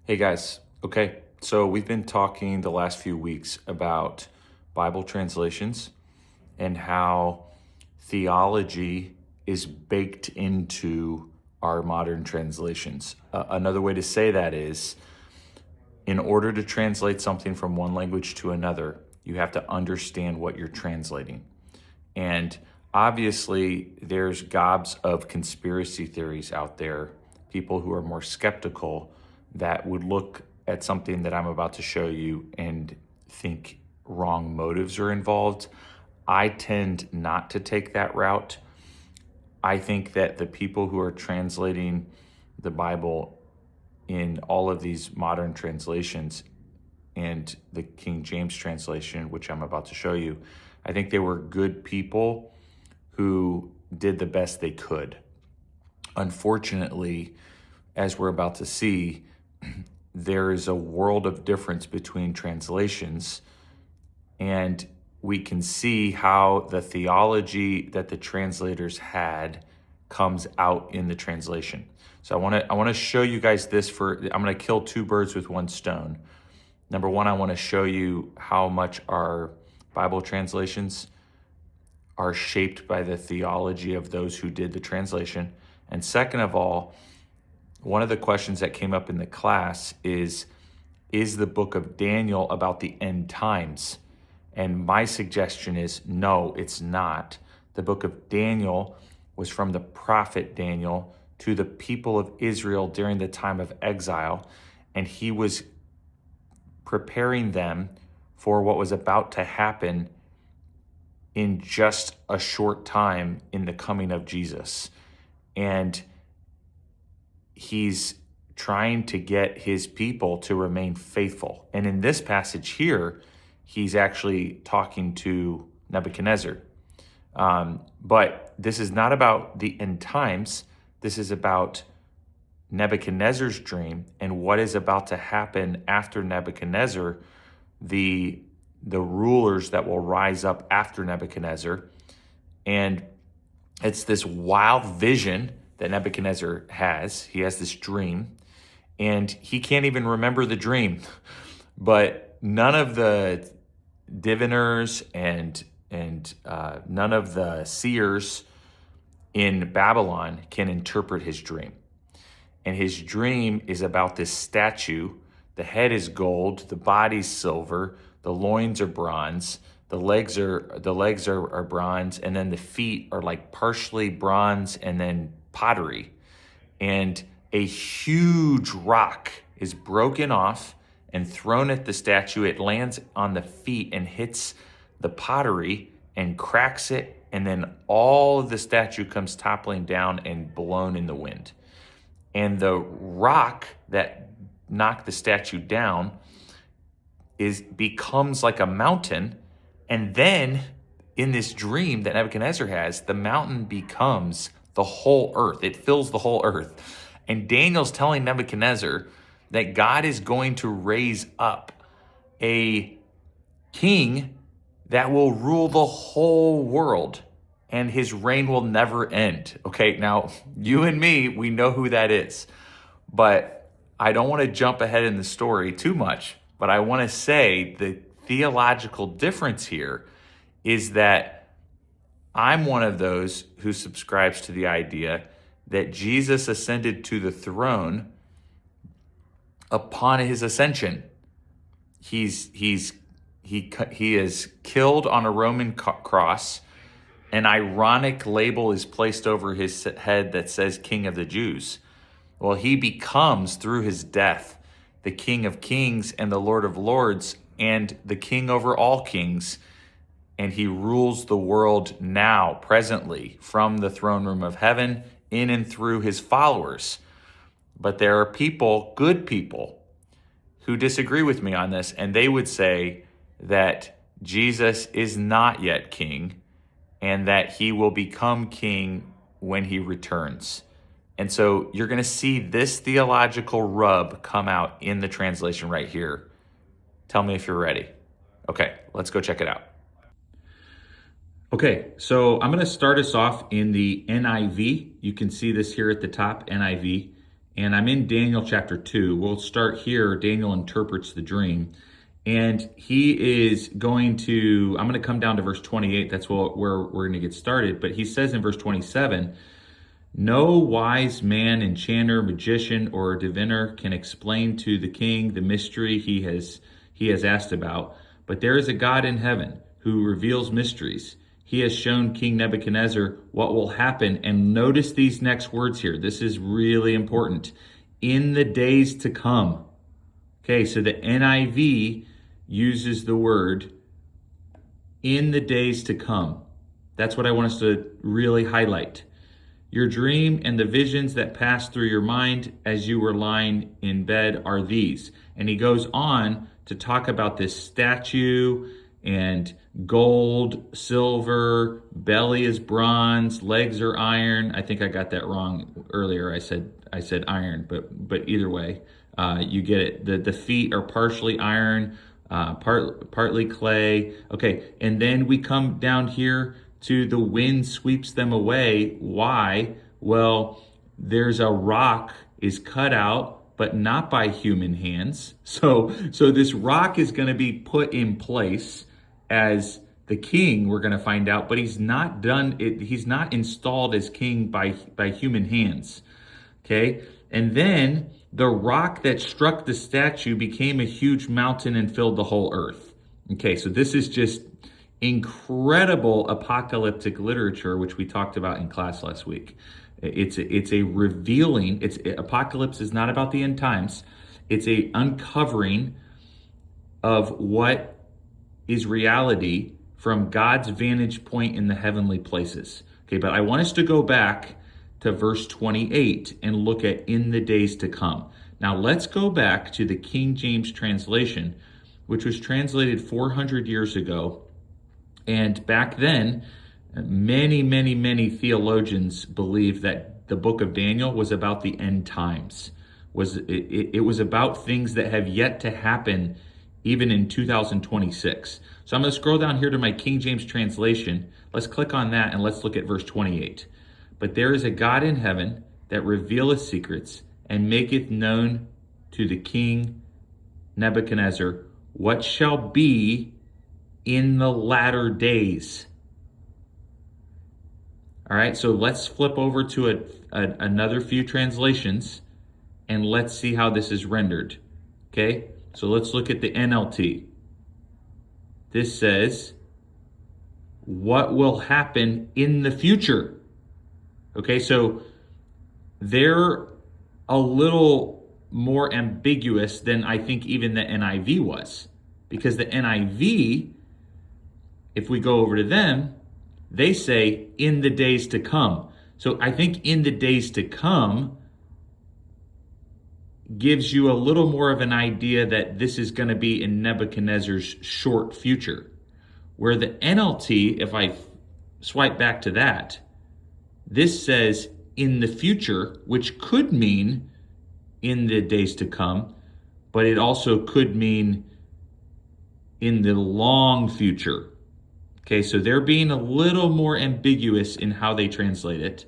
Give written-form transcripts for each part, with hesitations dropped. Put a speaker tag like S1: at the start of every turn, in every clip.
S1: Hey guys, okay, so we've been talking the last few weeks about Bible translations and how theology is baked into our modern translations. Another way to say that is, in order to translate something from one language to another, you have to understand what you're translating. And obviously, there's gobs of conspiracy theories out there, people who are more skeptical that would look at something that I'm about to show you and think wrong motives are involved. I tend not to take that route. I think that the people who are translating the Bible in all of these modern translations and the King James translation, which I'm about to show you, I think they were good people who did the best they could. Unfortunately, as we're about to see, there is a world of difference between translations, and we can see how the theology that the translators had comes out in the translation. So I want to show you guys this. I'm going to kill two birds with one stone. Number one, I want to show you how much our Bible translations are shaped by the theology of those who did the translation. And second of all, one of the questions that came up in the class is the book of Daniel about the end times? And my suggestion is no, it's not. The book of Daniel was from the prophet Daniel to the people of Israel during the time of exile, and he was preparing them for what was about to happen in just a short time in the coming of Jesus. And he's trying to get his people to remain faithful. And in this passage here, he's actually talking to Nebuchadnezzar. But this is not about the end times. This is about Nebuchadnezzar's dream and what is about to happen after Nebuchadnezzar, the rulers that will rise up after Nebuchadnezzar. And it's this wild vision that Nebuchadnezzar has. He has this dream, and he can't even remember the dream. But none of the diviners and none of the seers in Babylon can interpret his dream. And his dream is about this statue. The head is gold, the body's silver, the loins are bronze, the legs are bronze, and then the feet are like partially bronze and then pottery. And a huge rock is broken off and thrown at the statue. It lands on the feet and hits the pottery and cracks it, and then all of the statue comes toppling down and blown in the wind. And the rock that knocked the statue down becomes like a mountain. And then in this dream that Nebuchadnezzar has, the mountain becomes the whole earth. It fills the whole earth. And Daniel's telling Nebuchadnezzar that God is going to raise up a king that will rule the whole world, and his reign will never end. Okay, now you and me, we know who that is. But I don't want to jump ahead in the story too much, but I want to say the theological difference here is that I'm one of those who subscribes to the idea that Jesus ascended to the throne upon his ascension. He is killed on a Roman cross. An ironic label is placed over his head that says King of the Jews. Well, he becomes, through his death, the King of Kings and the Lord of Lords and the King over all kings. And he rules the world now, presently, from the throne room of heaven, in and through his followers. But there are people, good people, who disagree with me on this, and they would say that Jesus is not yet king and that he will become king when he returns. And so you're going to see this theological rub come out in the translation right here. Tell me if you're ready. Okay, let's go check it out. Okay, so I'm going to start us off in the NIV. You can see this here at the top, NIV. and I'm in Daniel chapter 2. We'll start here. Daniel interprets the dream. And he is going to, I'm going to come down to verse 28. That's where we're going to get started. But he says in verse 27, no wise man, enchanter, magician, or diviner can explain to the king the mystery he has asked about. But there is a God in heaven who reveals mysteries. He has shown King Nebuchadnezzar what will happen. And notice these next words here. This is really important. In the days to come. Okay, so the NIV uses the word in the days to come. That's what I want us to really highlight. Your dream and the visions that passed through your mind as you were lying in bed are these. And he goes on to talk about this statue and gold, silver, belly is bronze, legs are iron. I think I got that wrong earlier. I said iron, but either way, you get it. The feet are partially iron, partly clay. Okay, and then we come down here to the wind sweeps them away. Why? Well, there's a rock is cut out, but not by human hands. So this rock is going to be put in place as the king, we're going to find out, but he's not done it. He's not installed as king by human hands. Okay. And then the rock that struck the statue became a huge mountain and filled the whole earth. Okay. So this is just incredible apocalyptic literature, which we talked about in class last week. It's a revealing. Apocalypse is not about the end times. It's a uncovering of what is reality from God's vantage point in the heavenly places. Okay, but I want us to go back to verse 28 and look at in the days to come. Now let's go back to the King James translation, which was translated 400 years ago. And back then, many theologians believed that the book of Daniel was about the end times. It was about things that have yet to happen even in 2026. So I'm going to scroll down here to my King James translation. Let's click on that and let's look at verse 28. But there is a God in heaven that revealeth secrets and maketh known to the king Nebuchadnezzar what shall be in the latter days. All right, so let's flip over to another few translations and let's see how this is rendered. Okay, so let's look at the NLT. This says, what will happen in the future? Okay, so they're a little more ambiguous than I think even the NIV was. Because the NIV, if we go over to them, they say in the days to come. So I think in the days to come gives you a little more of an idea that this is going to be in Nebuchadnezzar's short future. Where the NLT, if I swipe back to that, this says in the future, which could mean in the days to come, but it also could mean in the long future. Okay, so they're being a little more ambiguous in how they translate it.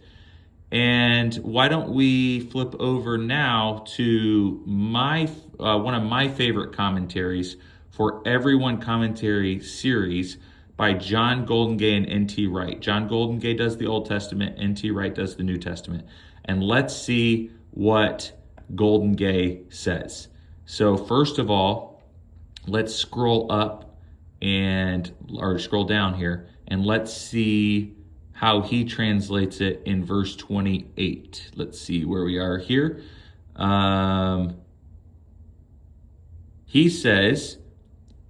S1: And why don't we flip over now to my one of my favorite commentaries for Everyone Commentary series by John Goldengay and N.T. Wright. John Goldengay does the Old Testament, N.T. Wright does the New Testament. And let's see what Goldengay says. So first of all, let's scroll up or scroll down here, and let's see how he translates it in verse 28. Let's see where we are here. He says,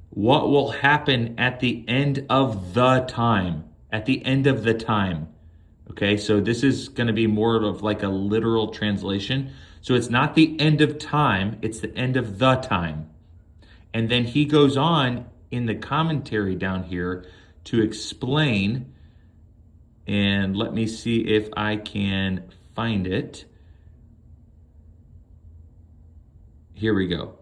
S1: what will happen at the end of the time? At the end of the time. Okay, so this is going to be more of like a literal translation. So it's not the end of time, it's the end of the time. And then he goes on in the commentary down here to explain, and let me see if I can find it. Here we go.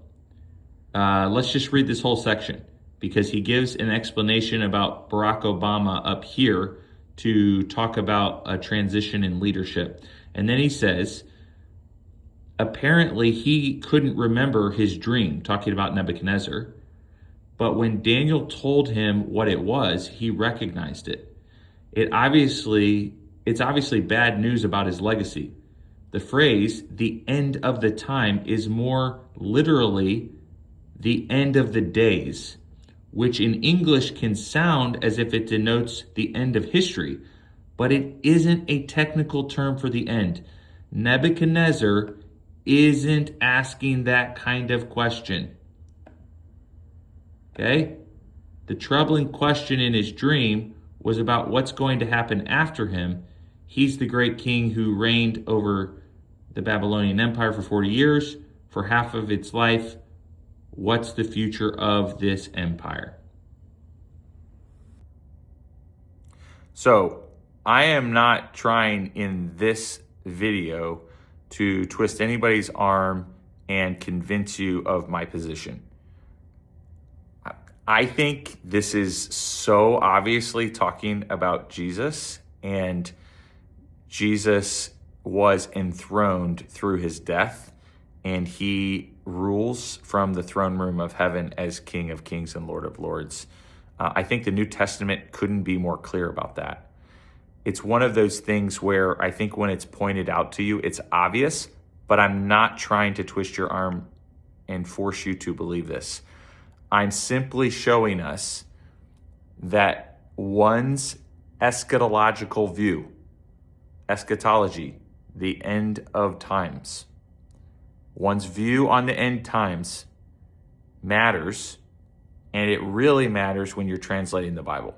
S1: Let's just read this whole section because he gives an explanation about Barack Obama up here to talk about a transition in leadership. And then he says, Apparently, he couldn't remember his dream, talking about Nebuchadnezzar. But when Daniel told him what it was, he recognized it. It's obviously bad news about his legacy. The phrase, the end of the time, is more literally the end of the days, which in English can sound as if it denotes the end of history, but it isn't a technical term for the end. Nebuchadnezzar isn't asking that kind of question. Okay? The troubling question in his dream was about what's going to happen after him. He's the great king who reigned over the Babylonian Empire for 40 years, for half of its life. What's the future of this empire? So, I am not trying in this video to twist anybody's arm and convince you of my position. I think this is so obviously talking about Jesus, and Jesus was enthroned through his death, and he rules from the throne room of heaven as King of Kings and Lord of Lords. I think the New Testament couldn't be more clear about that. It's one of those things where I think when it's pointed out to you, it's obvious, but I'm not trying to twist your arm and force you to believe this. I'm simply showing us that one's eschatological view, eschatology, the end of times, one's view on the end times matters, and it really matters when you're translating the Bible.